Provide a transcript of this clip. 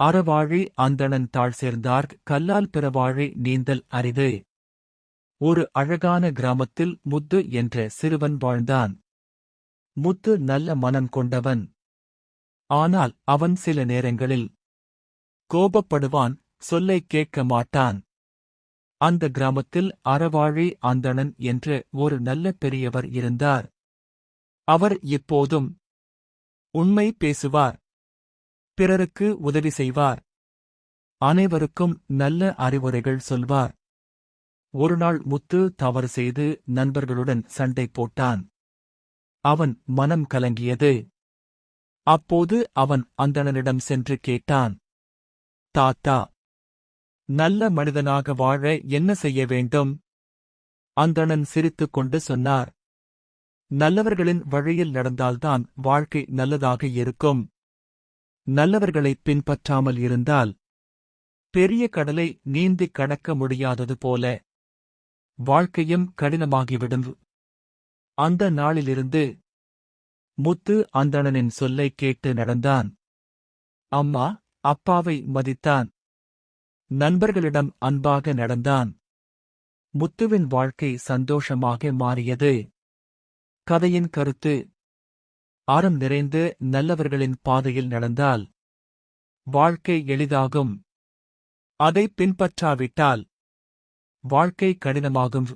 அறவாழி அந்தணன் தாழ் சேர்ந்தார்க் கல்லால் பிறவாழி நீந்தல் அரிது. ஒரு அழகான கிராமத்தில் முத்து என்ற சிறுவன் வாழ்ந்தான். முத்து நல்ல மனம் கொண்டவன். ஆனால் அவன் சில நேரங்களில் கோபப்படுவான், சொல்லைக் கேட்க மாட்டான். அந்த கிராமத்தில் அறவாழி அந்தணன் என்ற ஒரு நல்ல பெரியவர் இருந்தார். அவர் எப்போதும் உண்மை பேசுவார். பிறருக்கு உதவி செய்வார். அனைவருக்கும் நல்ல அறிவுரைகள் சொல்வார். ஒருநாள் முத்து தவறு செய்து நண்பர்களுடன் சண்டை போட்டான். அவன் மனம் கலங்கியது. அப்போது அவன் அந்தணனிடம் சென்று கேட்டான், தாத்தா, நல்ல மனிதனாக வாழ என்ன செய்ய வேண்டும்? அந்தணன் சிரித்துக் கொண்டு சொன்னார், நல்லவர்களின் வழியில் நடந்தால்தான் வாழ்க்கை நல்லதாக இருக்கும். நல்லவர்களைப் பின்பற்றாமல் இருந்தால் பெரிய கடலை நீந்திக் கடக்க முடியாதது போல வாழ்க்கையும் கடினமாகிவிடும். அந்த நாளிலிருந்து முத்து அந்தணனின் சொல்லைக் கேட்டு நடந்தான். அம்மா அப்பாவை மதித்தான். நண்பர்களிடம் அன்பாக நடந்தான். முத்துவின் வாழ்க்கை சந்தோஷமாக மாறியது. கதையின் கருத்து: அறம் நிறைந்து நல்லவர்களின் பாதையில் நடந்தால் வாழ்க்கை எளிதாகும். அதைப் பின்பற்றாவிட்டால் வாழ்க்கை கடினமாகும்.